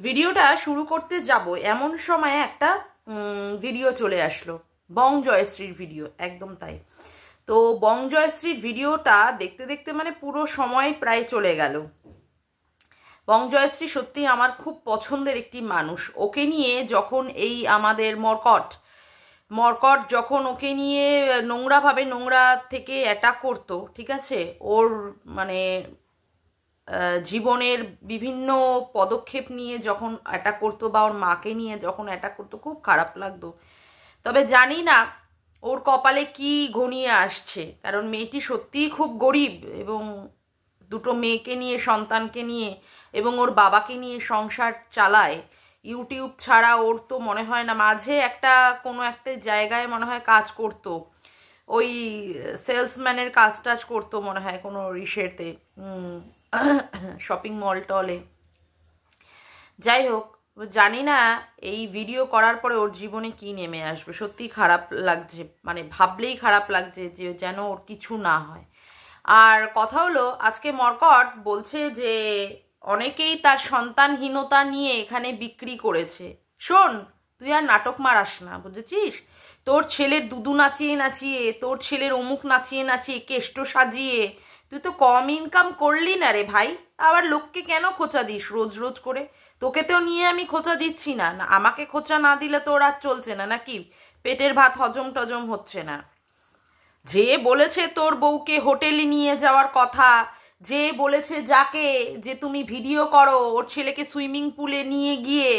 ভিডিওটা শুরু করতে যাব এমন সময় একটা ভিডিও চলে আসলো, বং জয়শ্রীর ভিডিও। একদম তাই। তো বং জয়শ্রীর ভিডিওটা দেখতে দেখতে মানে পুরো সময় প্রায় চলে গেল। বং জয়শ্রী সত্যি আমার খুব পছন্দের একটি মানুষ। ওকে নিয়ে যখন এই আমাদের মরকট যখন ওকে নিয়ে নোংরা থেকে অ্যাটাক করতো, ঠিক আছে, ওর মানে জীবনের বিভিন্ন পদক্ষেপ নিয়ে যখন অ্যাটাক করতো বা ওর মাকে নিয়ে যখন অ্যাটাক করতো, খুব খারাপ লাগতো। তবে জানি না ওর কপালে কি ঘনিয়ে আসছে, কারণ মেয়েটি সত্যিই খুব গরিব এবং দুটো মেয়েকে নিয়ে, সন্তানকে নিয়ে এবং ওর বাবাকে নিয়ে সংসার চালায়। ইউটিউব ছাড়া ওর তো মনে হয় না, মাঝে কোনো একটা জায়গায় মনে হয় কাজ করতো, ওই সেলসম্যানের কাজ করতো মনে হয় কোনো ইসেতে, শপিং মল টলে। যাই হোক, জানি না এই ভিডিও করার পরে ওর জীবনে কি নেমে আসবে। সত্যি খারাপ লাগছে, মানে ভাবলেই খারাপ লাগছে যে যেন ওর কিছু না হয়। আর কথা হলো, আজকে মরকট বলছে যে অনেকেই তার সন্তানহীনতা নিয়ে এখানে বিক্রি করেছে। শোন, তুই আর নাটক মারাস না, বুঝেছিস? তোর ছেলের দুদু নাচিয়ে নাচিয়ে, তোর ছেলের অমুক নাচিয়ে নাচিয়ে, কেষ্ট সাজিয়ে তুই তো কম ইনকাম করলি না রে ভাই। আবার লোককে কেন খোঁচা দিস রোজ রোজ করে? তোকে তো নিয়ে আমি খোঁচা দিচ্ছি না, না আমাকে খোঁচা না দিলে তোর আর চলছে না নাকি? পেটের ভাত হজম টজম হচ্ছে না? যে বলেছে তোর বউকে হোটেলে নিয়ে যাওয়ার কথা, যে বলেছে যাকে যে তুমি ভিডিও করো ওর ছেলেকে সুইমিং পুলে নিয়ে গিয়ে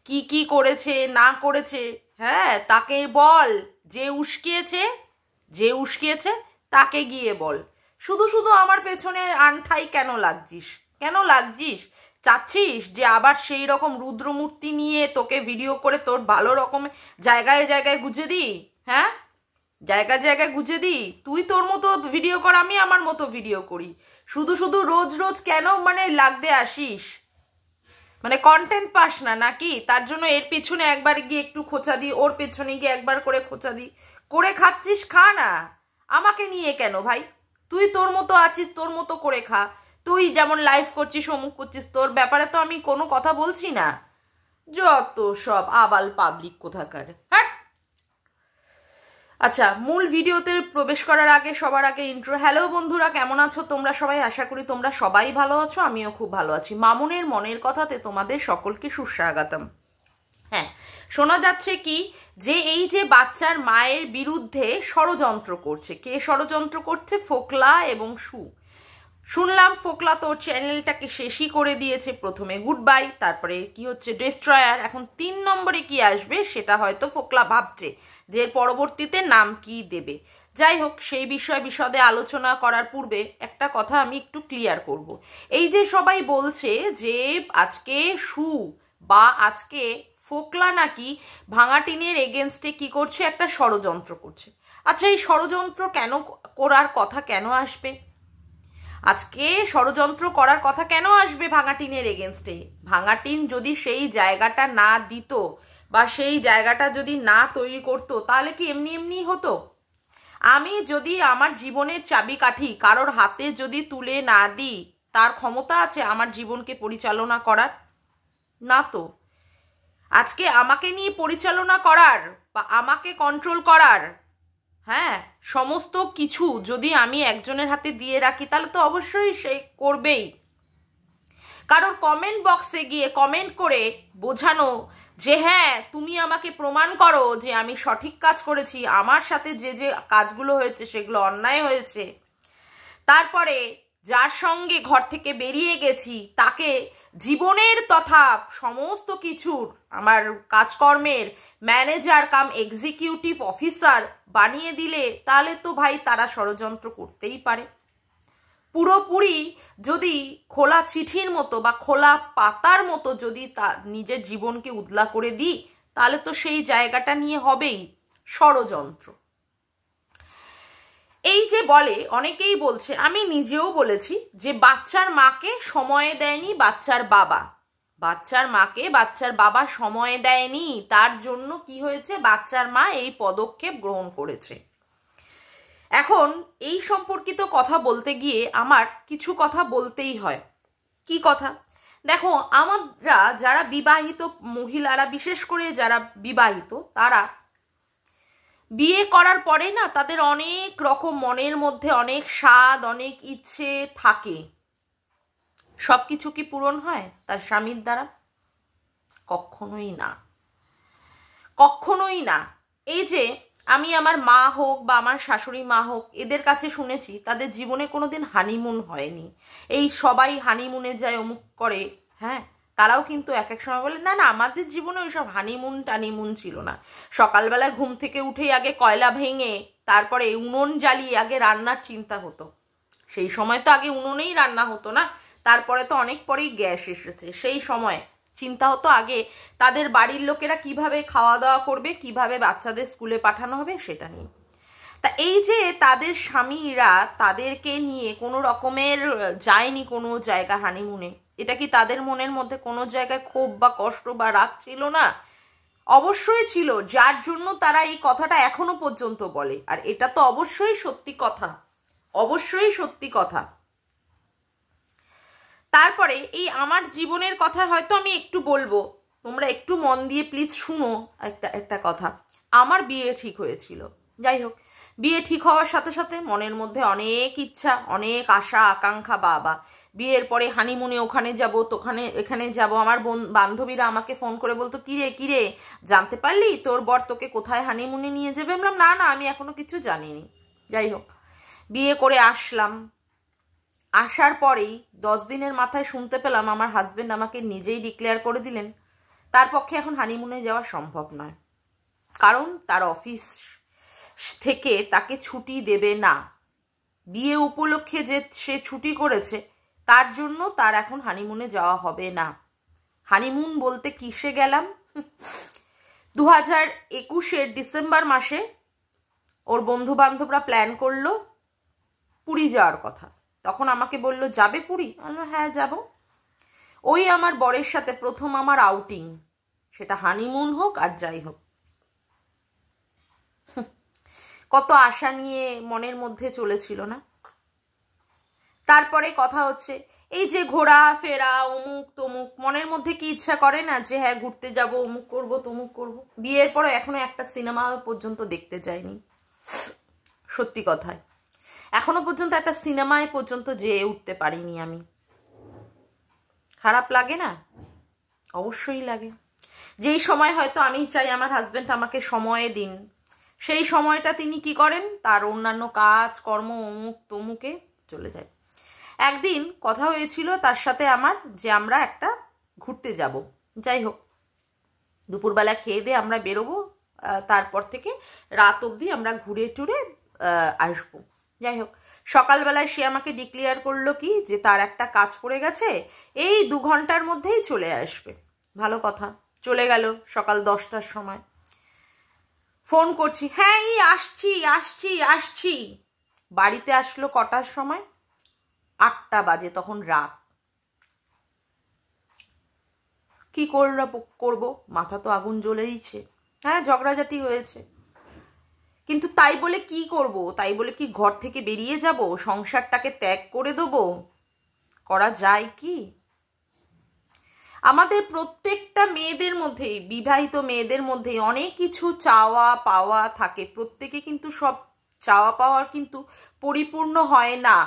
কি কি করেছে না করেছে, হ্যাঁ তাকে বল। যে উস্কিয়েছে তাকে গিয়ে বল। শুধু শুধু আমার পেছনে আনঠাই কেন লাগছিস? চাচ্ছিস যে আবার সেই রকম রুদ্রমূর্তি নিয়ে তোকে ভিডিও করে তোর ভালো রকমের জায়গায় জায়গায় গুজে দিই? হ্যাঁ, জায়গায় জায়গায় গুজে দিই? তুই তোর মতো ভিডিও কর, আমি আমার মতো ভিডিও করি। শুধু শুধু রোজ রোজ কেন মানে লাগতে আসিস? মানে কন্টেন্ট পাস না নাকি? তার জন্য এর পেছনে একবার গিয়ে একটু খোঁচা দিই, ওর পেছনে গিয়ে একবার করে খোঁচা দিই। করে খাচ্ছিস, খা না। আমাকে নিয়ে কেন ভাই? তুই তোর মতো আছিস, তোর মতো করে খা। তুই যেমন লাইভ করছিস, অমুক করছিস, তোর ব্যাপারে তো আমি কোনো কথা বলছি না। যত সব আবাল পাবলিক কোথাকার। হ্যাঁ। আচ্ছা, মূল ভিডিওতে প্রবেশ করার আগে সবার আগে ইন্ট্রো। হ্যালো বন্ধুরা, কেমন আছো তোমরা সবাই? আশা করি তোমরা সবাই ভালো আছো, আমিও খুব ভালো আছি। মামুনের মনের কথাতে তোমাদের সকলকে সুস্বাগতম। হ্যাঁ, শোনা যাচ্ছে কি যে এই যে বাচ্চার মায়ের বিরুদ্ধে ষড়যন্ত্র করছে। কে ষড়যন্ত্র করছে? ফোকলা এবং শুনলাম ফোকলা তো চ্যানেলটাকে শেষই করে দিয়েছে। প্রথমে গুড বাই, তারপরে কি হচ্ছে ডেস্ট্রয়ার, এখন 3 নম্বরে কি আসবে সেটা হয়তো ফোকলা ভাবছে যে পরবর্তীতে নাম কি দেবে। যাই হোক, সেই বিষয়ে বিশদে আলোচনা করার পূর্বে একটা কথা আমি একটু ক্লিয়ার করব। এই যে সবাই বলছে যে আজকে আজকে ফোকলা নাকি ভাঙা টিনের এগেনস্টে কি করছে, একটা ষড়যন্ত্র করছে। আচ্ছা, এই ষড়যন্ত্র করার কথা কেন আসবে? আজকে ষড়যন্ত্র করার কথা কেন আসবে ভাঙা টিনের এগেনস্টে? ভাঙা টিন যদি সেই জায়গাটা না দিত বা সেই জায়গাটা যদি না তৈরি করতো, তাহলে কি এমনি এমনি হতো? আমি যদি আমার জীবনের চাবিকাঠি কারোর হাতে যদি তুলে না দিই, তার ক্ষমতা আছে আমার জীবনকে পরিচালনা করার? না তো। আজকে আমাকে নিয়ে পরিচালনা করার বা আমাকে কন্ট্রোল করার, হ্যাঁ, সমস্ত কিছু যদি আমি একজনের হাতে দিয়ে রাখি, তাহলে তো অবশ্যই সে করবেই। কারোর কমেন্ট বক্সে গিয়ে কমেন্ট করে বোঝানো যে হ্যাঁ তুমি আমাকে প্রমাণ করো যে আমি সঠিক কাজ করেছি, আমার সাথে যে যে কাজগুলো হয়েছে সেগুলো অন্যায় হয়েছে, তারপরে যার সঙ্গে ঘর থেকে বেরিয়ে গেছি তাকে জীবনের তথা সমস্ত কিছুর, আমার কাজকর্মের ম্যানেজার কাম এক্সিকিউটিভ অফিসার বানিয়ে দিলে, তাহলে তো ভাই তারা ষড়যন্ত্র করতেই পারে। পুরোপুরি যদি খোলা চিঠির মতো বা খোলা পাতার মতো যদি তার নিজের জীবনকে উদলা করে দিই, তাহলে তো সেই জায়গাটা নিয়ে হবেই ষড়যন্ত্র। এই যে বলে, অনেকেই বলছে, আমি নিজেও বলেছি যে বাচ্চার মাকে সময় দেয়নি বাচ্চার মাকে বাচ্চার বাবা সময় দেয়নি, তার জন্য কি হয়েছে, বাচ্চার মা এই পদক্ষেপ গ্রহণ করেছে। এখন এই সম্পর্কিত কথা বলতে গিয়ে আমার কিছু কথা বলতেই হয়। কি কথা? দেখো, আমরা যারা বিবাহিত মহিলারা, বিশেষ করে যারা বিবাহিত, তারা বিয়ে করার পরে না তাদের অনেক রকম মনের মধ্যে অনেক স্বাদ, অনেক ইচ্ছে থাকে। সব কিছু কি পূরণ হয় তার স্বামীর দ্বারা? কখনোই না, কখনোই না। এই যে আমি আমার মা হোক বা আমার শাশুড়ি মা হোক, এদের কাছে শুনেছি তাদের জীবনে কোনোদিন হানিমুন হয়নি। এই সবাই হানিমুনে যায়, অমুক করে, হ্যাঁ, তারাও কিন্তু এক এক সময় বলে না না আমাদের জীবনে ওইসব হানিমুন টানিমুন ছিল না। সকালবেলায় ঘুম থেকে উঠেই আগে কয়লা ভেঙে তারপরে উনুন জ্বালিয়ে আগে রান্নার চিন্তা হতো। সেই সময় তো আগে উনুনেই রান্না হতো না, তারপরে তো অনেক পরেই গ্যাস এসেছে। সেই সময় চিন্তা হতো আগে তাদের বাড়ির লোকেরা কিভাবে খাওয়া দাওয়া করবে, কিভাবে বাচ্চাদের স্কুলে পাঠানো হবে সেটা নিয়ে। তা এই যে তাদের স্বামীরা তাদেরকে নিয়ে কোনো রকমের যায়নি কোনো জায়গা হানিমুনে, এটা কি তাদের মনের মধ্যে কোনো জায়গায় ক্ষোভ বা কষ্ট বা রাগ ছিল না? অবশ্যই ছিল, যার জন্য তারা এই কথাটা এখনো পর্যন্ত বলে। আর এটা তো অবশ্যই সত্যি কথা, অবশ্যই সত্যি কথা। তারপরে এই আমার জীবনের কথা হয়তো আমি একটু বলবো, তোমরা একটু মন দিয়ে প্লিজ শুনো। একটা কথা, আমার বিয়ে ঠিক হয়েছিল। যাই হোক, বিয়ে ঠিক হওয়ার সাথে সাথে মনের মধ্যে অনেক ইচ্ছা, অনেক আশা আকাঙ্ক্ষা। বাবা, বিয়ের পরে হানিমুনে ওখানে যাব, তোখানে এখানে যাব। আমার বান্ধবীরা আমাকে ফোন করে বলতো, কিরে কিরে জানতে পারলি তোর বর তোকে কোথায় হানিমুনে নিয়ে যাবে? বললাম না না, আমি এখনো কিছু জানিনি। যাই হোক, বিয়ে করে আসলাম। আসার পরেই 10 দিনের মাথায় শুনতে পেলাম আমার হাজবেন্ড আমাকে নিজেই ডিক্লেয়ার করে দিলেন তার পক্ষে এখন হানিমুনে যাওয়া সম্ভব নয়, কারণ তার অফিস থেকে তাকে ছুটি দেবে না। বিয়ে উপলক্ষে যে সে ছুটি করেছে তার জন্য তার এখন হানিমুনে যাওয়া হবে না। হানিমুন বলতে কিসে গেলাম, 2021-এর ডিসেম্বর মাসে ওর বন্ধু বান্ধবরা প্ল্যান করলো পুরী যাওয়ার কথা। তখন আমাকে বললো, যাবে পুরী? হ্যাঁ যাব। ওই আমার বরের সাথে প্রথম আমার আউটিং, সেটা হানিমুন হোক আর যাই হোক। কত আশা নিয়ে মনের মধ্যে চলেছিল না? তারপরে কথা হচ্ছে এই যে ঘোরা ফেরা অমুক তমুক, মনের মধ্যে কি ইচ্ছা করে না যে হ্যাঁ ঘুরতে যাব, অমুক করব তমুক করব? বিয়ের পরে এখনো একটা সিনেমা পর্যন্ত দেখতে যাইনি, সত্যি কথায় এখনো পর্যন্ত একটা সিনেমায় পর্যন্ত যেয়ে উঠতে পারিনি আমি। খারাপ লাগে না? অবশ্যই লাগে। যেই সময় হয়তো আমি চাই আমার হাজবেন্ড আমাকে সময় দিন, সেই সময়টা তিনি কি করেন, তার অন্যান্য কাজ কর্ম অমুক তমুকে চলে যায়। একদিন কথা হয়েছিল তার সাথে আমার যে আমরা একটা ঘুরতে যাব। যাই হোক, দুপুরবেলা খেয়ে দিয়ে আমরা বেরোবো, তারপর থেকে রাত অবধি আমরা ঘুরে টুরে আসবো। যাই হোক, সকালবেলায় সে আমাকে ডিক্লেয়ার করলো কি যে তার একটা কাজ পড়ে গেছে, এই 2 ঘন্টার মধ্যেই চলে আসবে। ভালো কথা, চলে গেল সকাল 10টার সময়। ফোন করছি, হ্যাঁ এই আসছি আসছি আসছি। বাড়িতে আসলো কটার সময়? 8টা বাজে, তখন রাত। কি করবো, মাথা তো আগুন জ্বলেইছে। হ্যাঁ, ঝগড়াঝাটি হয়েছে, কিন্তু তাই বলে কি করব? তাই বলে কি ঘর থেকে বেরিয়ে যাব, সংসারটাকে ত্যাগ করে দেবো? করা যায় কি? আমাদের প্রত্যেকটা মেয়েদের মধ্যেই, বিবাহিত মেয়েদের মধ্যেই অনেক কিছু চাওয়া পাওয়া থাকে। প্রত্যেকে কিন্তু সব চাওয়া পাওয়ার কিন্তু পরিপূর্ণ হয় না।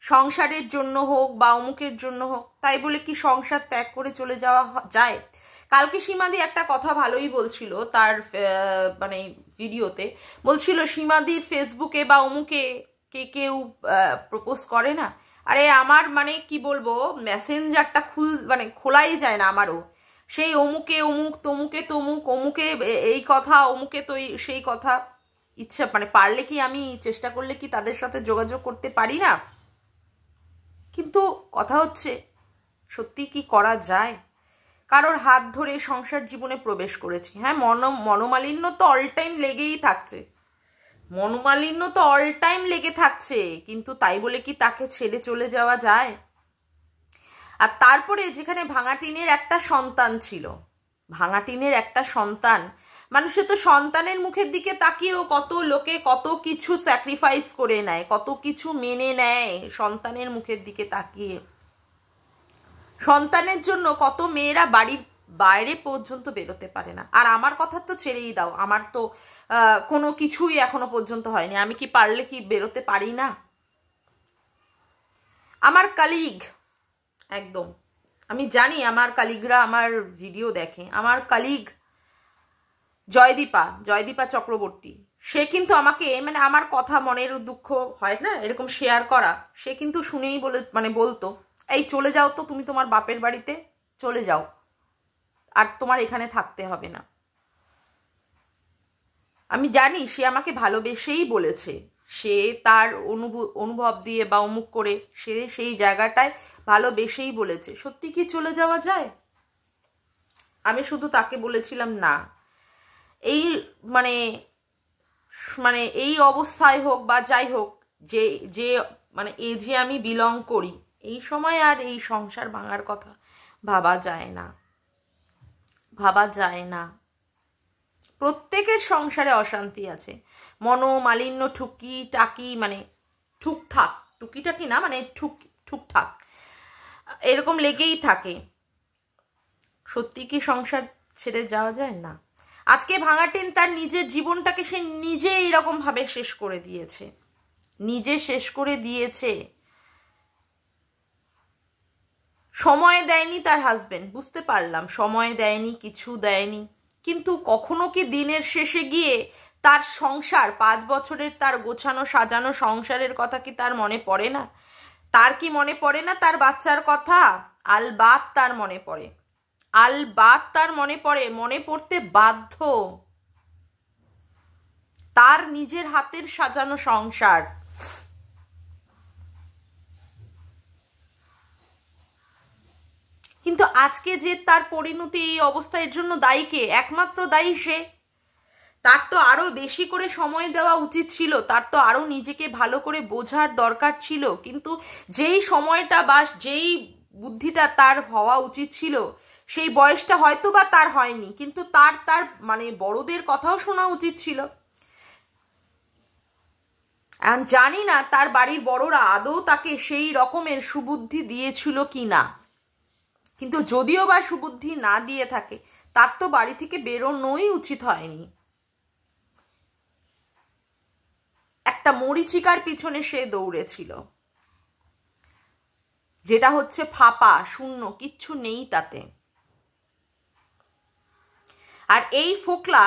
সংসারের জন্য হোক বা অমুকের জন্য হোক, তাই বলে কি সংসার ত্যাগ করে চলে যাওয়া যায়? কালকে সীমাদি একটা কথা ভালোই বলছিল তার মানে ভিডিওতে, বলছিল সীমাদির ফেসবুকে বা অমুকে কেউ প্রপোজ করে না। আরে আমার মানে কি বলবো, মেসেঞ্জারটা খোলাই যায় না আমারও। সেই অমুকে অমুক, তমুকে তমুক, অমুকে এই কথা, অমুকে তো সেই কথা। ইচ্ছা পারলে কি আমি চেষ্টা করলে কি তাদের সাথে যোগাযোগ করতে পারি না? কিন্তু কথা হচ্ছে সত্যি কি করা যায়? কারোর হাত ধরে সংসার জীবনে প্রবেশ করেছি, হ্যাঁ, মনোমালিন্য তো অল টাইম লেগেই থাকছে, মনোমালিন্য তো অল টাইম লেগে থাকছে, কিন্তু তাই বলে কি তাকে ছেড়ে চলে যাওয়া যায়? আর তারপরে যেখানে ভাঙাটিনের একটা সন্তান ছিল, ভাঙাটিনের একটা সন্তান, মানুষের তো সন্তানের মুখের দিকে তাকিয়েও কত লোকে কত কিছু স্যাক্রিফাইস করে নেয়, কত কিছু মেনে নেয় সন্তানের মুখের দিকে তাকিয়ে। সন্তানের জন্য কত মেয়েরা বাড়ির বাইরে পর্যন্ত বেরোতে পারে না। আর আমার কথা তো ছেড়েই দাও, আমার তো কোনো কিছুই এখনো পর্যন্ত হয়নি, আমি কি পারলে কি বেরোতে পারি না? আমার কালিগ, একদম আমি জানি আমার কালিগরা আমার ভিডিও দেখে, আমার কালিগ জয়দীপা চক্রবর্তী, সে কিন্তু আমাকে মানে আমার কথা, মনের দুঃখ হয় না এরকম শেয়ার করা, সে কিন্তু শুনেই বলতো এই চলে যাও তো, তুমি তোমার বাপের বাড়িতে চলে যাও, আর তোমার এখানে থাকতে হবে না। আমি জানি সে আমাকে ভালোবেসেই বলেছে, সে তার অনুভব দিয়ে বা অমুক করে সে সেই জায়গাটায় ভালোবেসেই বলেছে। সত্যি কি চলে যাওয়া যায়? আমি শুধু তাকে বলেছিলাম না, এই মানে মানে এই অবস্থায় হোক বা যাই হোক, যে যে মানে এজে আমি বিলং করি, এই সময় আর এই সংসার ভাঙার কথা ভাবা যায় না, ভাবা যায় না। প্রত্যেকের সংসারে অশান্তি আছে, মনোমালিন্য টুকিটাকি, মানে ঠুকঠাক, টুকিটাকি না মানে ঠুকঠাক এরকম লেগেই থাকে। সত্যি কি সংসার ছেড়ে যাওয়া যায় না? আজকে ভাঙাটিন তার নিজের জীবনটাকে সে নিজে এইরকম ভাবে শেষ করে দিয়েছে, নিজে শেষ করে দিয়েছে। সময় দেয়নি তার হাজবেন্ড, বুঝতে পারলাম সময় দেয়নি, কিছু দেয়নি, কিন্তু কখনো কি দিনের শেষে গিয়ে তার সংসার, 5 বছরের তার গোছানো সাজানো সংসারের কথা কি তার মনে পড়ে না? তার কি মনে পড়ে না তার বাচ্চার কথা? আলবাত তার মনে পড়ে, আলবাত তার মনে পড়ে, মনে পড়তে বাধ্য। তার নিজের হাতের সাজানো সংসার, কিন্তু আজকে যে তার পরিণতি এই অবস্থা, এর জন্য দায়ী কে? একমাত্র দায়ী সে। তার তো আরো বেশি করে সময় দেওয়া উচিত ছিল, তার তো আরো নিজেকে ভালো করে বোঝার দরকার ছিল, কিন্তু যেই সময়টা বা যেই বুদ্ধিটা তার হওয়া উচিত ছিল সেই বয়সটা হয়তো বা তার হয়নি, কিন্তু তার তার মানে বড়দের কথাও শোনা উচিত ছিল। জানি না তার বাড়ির বড়রা আদৌ তাকে সেই রকমের সুবুদ্ধি দিয়েছিল কি না, কিন্তু যদিও বা সুবুদ্ধি না দিয়ে থাকে, তার তো বাড়ি থেকে বেরোনোই উচিত হয়নি। একটা মরিচিকার পিছনে সে দৌড়েছিল, যেটা হচ্ছে ফাঁপা শূন্য, কিচ্ছু নেই তাতে। আর এই ফোকলা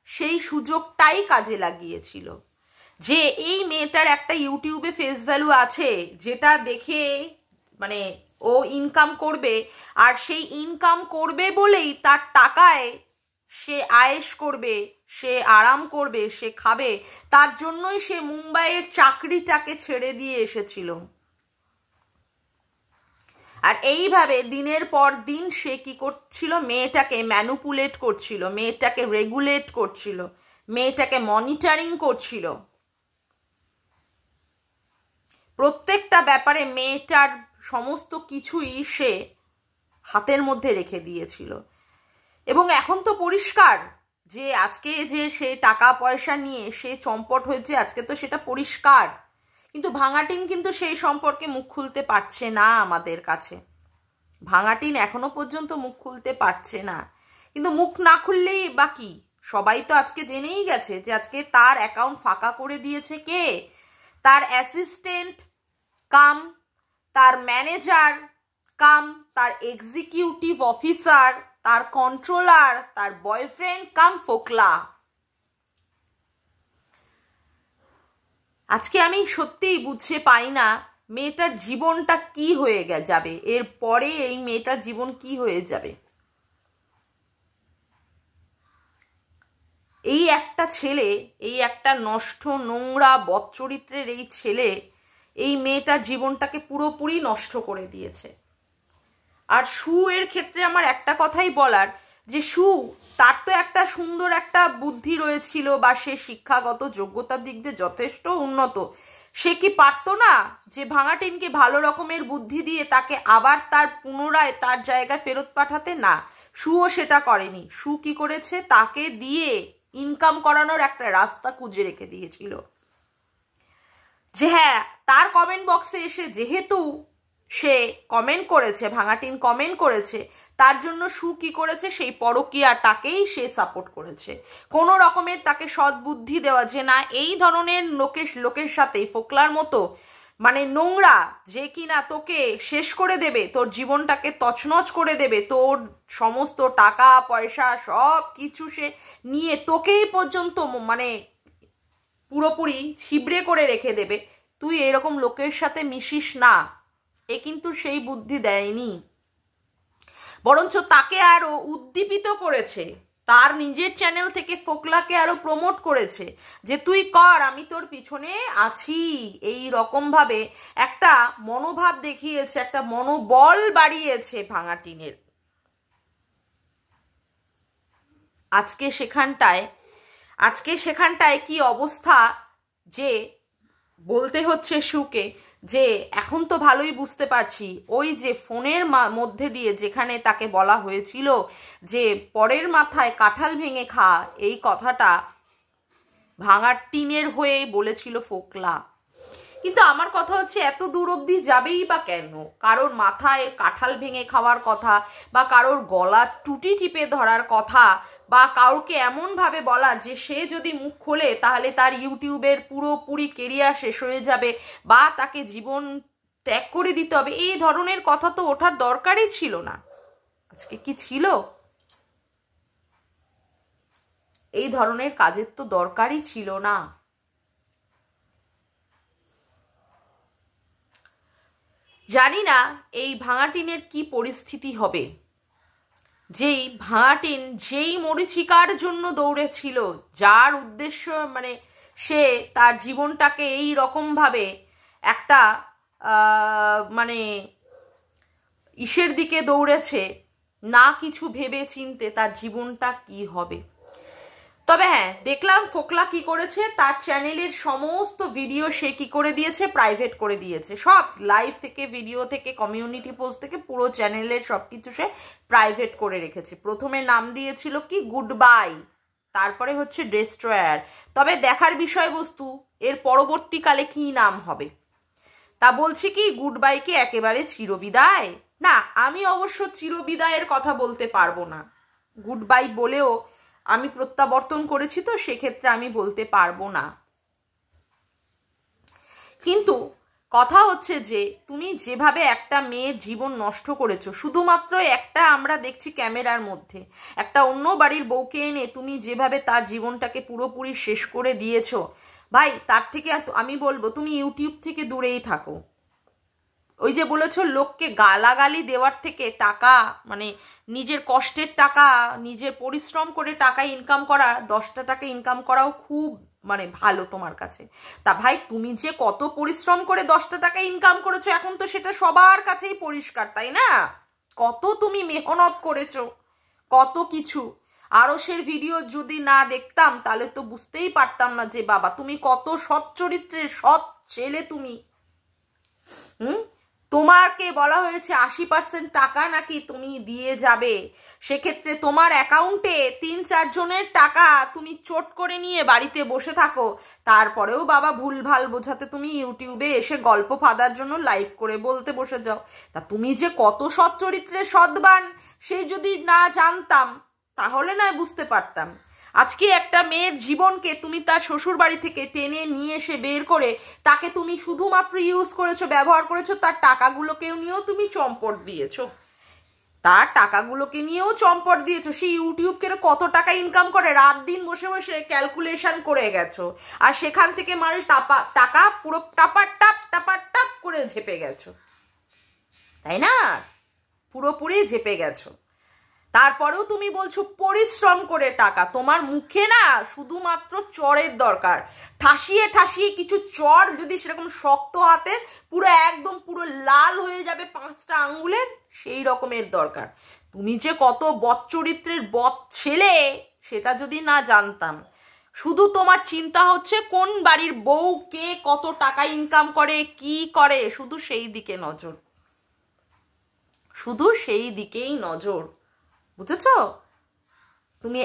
সেই সুযোগটাই কাজে লাগিয়েছিল, যে এই মেয়েটার একটা ইউটিউবে ফেস ভ্যালু আছে, যেটা দেখে মানে ও ইনকাম করবে, আর সেই ইনকাম করবে বলেই তার টাকায় সে আয়েশ করবে, সে আরাম করবে, সে খাবে, তার জন্যই সে মুম্বাইয়ের চাকরিটাকে ছেড়ে দিয়ে এসেছিল। আর এইভাবে দিনের পর দিন সে কি করছিল? মেয়েটাকে ম্যানুপুলেট করছিল, মেয়েটাকে রেগুলেট করছিল, মেয়েটাকে মনিটরিং করছিল, প্রত্যেকটা ব্যাপারে মেয়েটার সমস্ত কিছুই সে হাতের মধ্যে রেখে দিয়েছিল। এবং এখন তো পরিষ্কার যে আজকে যে সে টাকা পয়সা নিয়ে সে চম্পট হয়েছে, আজকে তো সেটা পরিষ্কার, কিন্তু ভাঙাটিন কিন্তু সেই সম্পর্কে মুখ খুলতে পারছে না আমাদের কাছে। ভাঙাটিন এখনো পর্যন্ত মুখ খুলতে পারছে না, কিন্তু মুখ না খুললেই বাকি, সবাই তো আজকে জেনেই গেছে যে আজকে তার অ্যাকাউন্ট ফাঁকা করে দিয়েছে কে? তার অ্যাসিস্ট্যান্ট কাম, তার ম্যানেজার কাম, তার এক্সিকিউটিভ অফিসার, তার কন্ট্রোলার, তার বয়ফ্রেন্ড কাম ফোকলা। আজকে আমি সত্যিই বুঝতে পাই না মেয়েটার জীবনটা কি হয়ে যাবে, এর পরে এই মেয়েটার জীবন কি হয়ে যাবে। এই একটা ছেলে, এই একটা নষ্ট নোংরা বদচরিত্রের এই ছেলে এই মেয়েটার জীবনটাকে পুরোপুরি নষ্ট করে দিয়েছে। আর সু এর ক্ষেত্রে আমার একটা কথাই বলার, যে সু, তার তো একটা সুন্দর একটা বুদ্ধি রয়েছিল, বা সে শিক্ষাগত যোগ্যতার দিক দিয়ে যথেষ্ট উন্নত, সে কি পারতো না যে ভাঙাটিনকে ভালো রকমের বুদ্ধি দিয়ে তাকে আবার তার পুনরায় তার জায়গায় ফেরত পাঠাতে? না, সুও সেটা করেনি। সু কি করেছে? তাকে দিয়ে ইনকাম করানোর একটা রাস্তা খুঁজে রেখে দিয়েছিল, যে হ্যাঁ তার কমেন্ট বক্সে এসে যেহেতু সে কমেন্ট করেছে, ভাঙাটিন কমেন্ট করেছে, তার জন্য সু কি করেছে, সেই পরকীয়াটাকেই সে সাপোর্ট করেছে। কোনো রকমের তাকে সদ্বুদ্ধি দেওয়া যে না এই ধরনের লোকের সাথে, ফোকলার মতো মানে নোংরা, যে কিনা তোকে শেষ করে দেবে, তোর জীবনটাকে তছনছ করে দেবে, তোর সমস্ত টাকা পয়সা সব কিছু সে নিয়ে তোকেই পর্যন্ত মানে পুরোপুরি ছিবড়ে করে রেখে দেবে, তুই এরকম লোকের সাথে মিশিস না। এ কিন্তু সেই বুদ্ধি দেয়নি, বরঞ্চ তাকে আরো উদ্দীপিত করেছে, তার নিজের চ্যানেল থেকে ফোকলাকে আরো প্রমোট করেছে যে তুই কর, আমি তোর পিছনে আছি। এই রকম ভাবে একটা মনোভাব দেখিয়েছে, একটা মনোবল বাড়িয়েছে ভাঙাটিনের। আজকে সেখানটায় কি অবস্থা, যে বলতে হচ্ছে সুকে যে এখন তো ভালোই বুঝতে পারছি, ওই যে ফোনের মধ্যে দিয়ে যেখানে তাকে বলা হয়েছিল যে পরের মাথায় কাঁঠাল ভেঙে খা, এই কথাটা ভাঙার টিনের হয়ে বলেছিল ফোকলা। কিন্তু আমার কথা হচ্ছে এত দূর অবধি যাবেই বা কেন? কারোর মাথায় কাঁঠাল ভেঙে খাওয়ার কথা, বা কারোর গলার টুটি টিপে ধরার কথা, বা কাউকে এমনভাবে বলার যে সে যদি মুখ খোলে তাহলে তার ইউটিউবের পুরোপুরি কেরিয়ার শেষ হয়ে যাবে, বা তাকে জীবন ত্যাগ করে দিতে হবে, এই ধরনের কথা তো ওঠার দরকারই ছিল না। আজকে কি ছিল? এই ধরনের কাজের তো দরকারই ছিল না। জানি না এই ভাঙাটিনের কি পরিস্থিতি হবে, যেই ভাঙাটিন যেই মরীচিকার জন্য দৌড়েছিল, যার উদ্দেশ্য মানে সে তার জীবনটাকে এই রকমভাবে একটা মানে ইসের দিকে দৌড়েছে, না কিছু ভেবে চিনতে তার জীবনটা কি হবে। তবে হ্যাঁ, দেখলাম ফোকলা কি করেছে, তার চ্যানেলের সমস্ত ভিডিও সে কি করে দিয়েছে, প্রাইভেট করে দিয়েছে। সব লাইভ থেকে, ভিডিও থেকে, কমিউনিটি পোস্ট থেকে পুরো চ্যানেলের সব কিছু সে প্রাইভেট করে রেখেছে। প্রথমে নাম দিয়েছিল কি গুড বাই, তারপরে হচ্ছে ডেস্ট্রয়ার। তবে দেখার বিষয়বস্তু এর পরবর্তীকালে কি নাম হবে। তা বলছি কি গুড বাইকে একেবারে চিরবিদায়? না, আমি অবশ্য চিরবিদায়ের কথা বলতে পারবো না। গুড বাই বলেও আমি প্রত্যাবর্তন করেছি, তো সেক্ষেত্রে আমি বলতে পারবো না। কিন্তু কথা হচ্ছে যে তুমি যেভাবে একটা মেয়ের জীবন নষ্ট করেছো, শুধুমাত্র একটা আমরা দেখছি ক্যামেরার মধ্যে, একটা অন্য বাড়ির বউকে এনে তুমি যেভাবে তার জীবনটাকে পুরোপুরি শেষ করে দিয়েছো, ভাই তার থেকে আমি বলবো তুমি ইউটিউব থেকে দূরেই থাকো। ওই যে বলেছো লোককে গালাগালি দেওয়ার থেকে টাকা মানে নিজের কষ্টের টাকা, নিজের পরিশ্রম করে টাকা ইনকাম করা, 10টা টাকা ইনকাম করাও খুব মানে ভালো তোমার কাছে। তা ভাই তুমি যে কত পরিশ্রম করে 10টা টাকা ইনকাম করেছো এখন তো সেটা সবার কাছেই পরিষ্কার, তাই না? কত তুমি মেহনত করেছো, কত কিছু। আরও সে ভিডিও যদি না দেখতাম তাহলে তো বুঝতেই পারতাম না যে বাবা তুমি কত সৎ চরিত্রের সৎ ছেলে তুমি। তোমাকে বলা হয়েছে 80% টাকা নাকি তুমি দিয়ে যাবে, সেক্ষেত্রে তোমার অ্যাকাউন্টে 3-4 জনের টাকা তুমি চোট করে নিয়ে বাড়িতে বসে থাকো, তারপরেও বাবা ভুলভাল বোঝাতে তুমি ইউটিউবে এসে গল্প ফাদার জন্য লাইভ করে বলতে বসে যাও। তা তুমি যে কত সৎ চরিত্রের সৎবান সেই যদি না জানতাম তাহলে না বুঝতে পারতাম। আজকে একটা মেয়ের জীবনকে তুমি তার শ্বশুর বাড়ি থেকে টেনে নিয়ে এসে বের করে তাকে তুমি শুধুমাত্র ইউজ করেছো, ব্যবহার করেছো, তার টাকাগুলোকেও নিয়েও তুমি চম্পট দিয়েছো, তার টাকাগুলোকে নিয়েও চম্পট দিয়েছো। সেই ইউটিউব করে কত টাকা ইনকাম করে রাত দিন বসে বসে ক্যালকুলেশন করে গেছো, আর সেখান থেকে মাল টাকা পুরো টাপার টাপ করে ঝেপে গেছো, তাই না? পুরোপুরি ঝেপে গেছো। তারপরেও তুমি বলছো পরিশ্রম করে টাকা। তোমার মুখে না শুধুমাত্র চরের দরকার, ঠাসিয়ে ঠাসিয়ে কিছু চর, যদি সেরকম শক্ত হাতের পুরো একদম পুরো লাল হয়ে যাবে 5টা আঙ্গুলের, সেই রকমের দরকার। তুমি যে কত বৎচরিত্রের বৎ ছেলে সেটা যদি না জানতাম। শুধু তোমার চিন্তা হচ্ছে কোন বাড়ির বউ কে কত টাকা ইনকাম করে, কি করে, শুধু সেই দিকে নজর, শুধু সেই দিকেই নজর, বুঝেছ? তুমি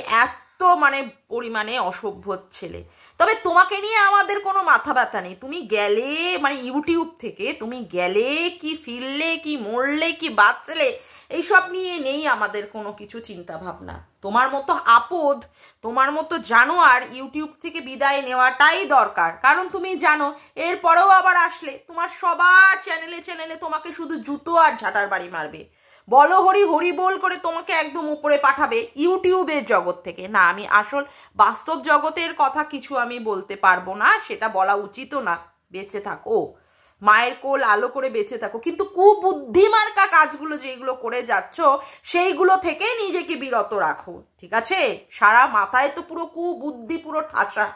মানে পরিমাণে অসভ্য ছেলে। তবে তোমাকে নিয়ে আমাদের কোনো মাথা ব্যথা নেই। তুমি গেলে মানে ইউটিউব থেকে তুমি গেলে কি ফিরলে কি মরলে কি বাঁচলে এইসব নিয়ে নেই আমাদের কোনো কিছু চিন্তা ভাবনা। তোমার মতো আপদ, তোমার মতো জানোয়ার ইউটিউব থেকে বিদায় নেওয়াটাই দরকার। কারণ তুমি জানো এরপরেও আবার আসলে তোমার সবার চ্যানেলে তোমাকে শুধু জুতো আর ঝাঁটার বাড়ি মারবে, বলো হরি হরি বল করে তোমাকে একদম উপরে পাঠাবে ইউটিউবের জগৎ থেকে। না, আমি আসল বাস্তব জগতের কথা কিছু আমি বলতে পারবো না, সেটা বলা উচিতও না। বেঁচে থাকো, মায়ের কোল আলো করে বেঁচে থাকো, কিন্তু কুবুদ্ধিমার্কা কাজগুলো যেগুলো করে যাচ্ছ সেইগুলো থেকে নিজেকে বিরত রাখো, ঠিক আছে? সারা মাথায় তো পুরো কুবুদ্ধি, পুরো ঠাসা।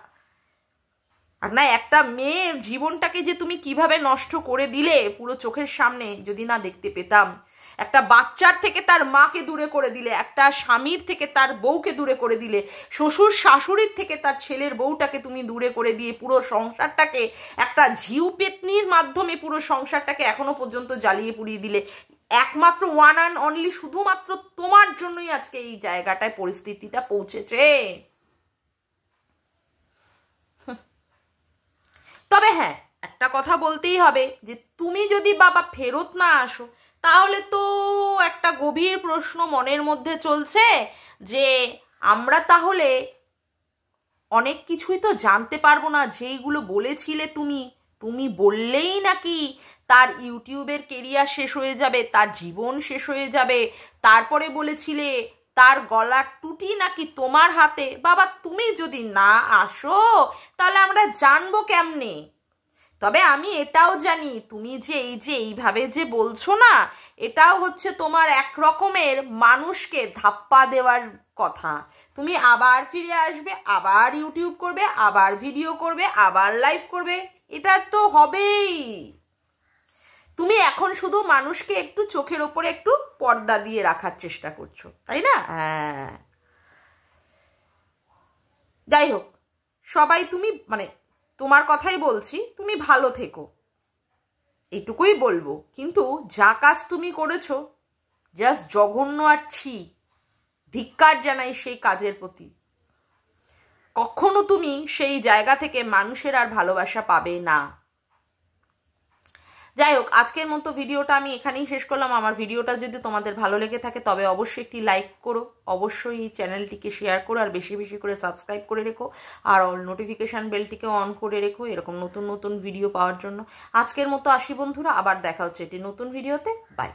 আর না, একটা মেয়ের জীবনটাকে যে তুমি কিভাবে নষ্ট করে দিলে পুরো চোখের সামনে যদি না দেখতে পেতাম। একটা বাচ্চার থেকে তার মাকে দূরে করে দিলে, একটা স্বামীর থেকে তার বউকে দূরে করে দিলে, শ্বশুর শাশুড়ির থেকে তার ছেলের বউটাকে তুমি দূরে করে দিয়ে পুরো সংসারটাকে একটা ঝিউ পেতনির মাধ্যমে পুরো সংসারটাকে এখনো পর্যন্ত জ্বালিয়ে পুড়িয়ে দিলে। একমাত্র ওয়ান অ্যান্ড অনলি শুধুমাত্র তোমার জন্যই আজকে এই জায়গাটায় পরিস্থিতিটা পৌঁছেছে। তবে হ্যাঁ, একটা কথা বলতেই হবে যে তুমি যদি বাবা ফেরত না আসো তাহলে তো একটা গভীর প্রশ্ন মনের মধ্যে চলছে যে আমরা তাহলে অনেক কিছুই তো জানতে পারবো না যেইগুলো বলেছিলে তুমি। তুমি বললেই নাকি তার ইউটিউবের কেরিয়ার শেষ হয়ে যাবে, তার জীবন শেষ হয়ে যাবে। তারপরে বলেছিলে তার গলার টুটি নাকি তোমার হাতে। বাবা তুমি যদি না আসো তাহলে আমরা জানবো কেমনে? তবে আমি এটাও জানি তুমি যে এইভাবে যে বলছো না, এটাও হচ্ছে তোমার এক রকমের মানুষকে ধাপ্পা দেওয়ার কথা। তুমি আবার ফিরে আসবে, আবার ইউটিউব করবে, আবার ভিডিও করবে, আবার লাইভ করবে, এটা তো হবেই। তুমি এখন শুধু মানুষকে একটু চোখের ওপরে একটু পর্দা দিয়ে রাখার চেষ্টা করছো, তাই না? হ্যাঁ, যাই হোক, সবাই তুমি মানে তোমার কথাই বলছি, তুমি ভালো থেকো, এটুকুই বলবো। কিন্তু যা কাজ তুমি করেছো জাস্ট জঘন্য আর ছি, ধিক্কার জানাই সেই কাজের প্রতি। কখনো তুমি সেই জায়গা থেকে মানুষের আর ভালোবাসা পাবে না। যাই হোক, আজকের মতো ভিডিওটা আমি এখানেই শেষ করলাম। আমার ভিডিওটা যদি তোমাদের ভালো লেগে থাকে তবে অবশ্যই একটি লাইক করো, অবশ্যই এই চ্যানেলটিকে শেয়ার করো, আর বেশি বেশি করে সাবস্ক্রাইব করে রেখো, আর নোটিফিকেশান বেলটিকে অন করে রেখো এরকম নতুন নতুন ভিডিও পাওয়ার জন্য। আজকের মতো আসি বন্ধুরা, আবার দেখা হচ্ছে একটি নতুন ভিডিওতে। বাই।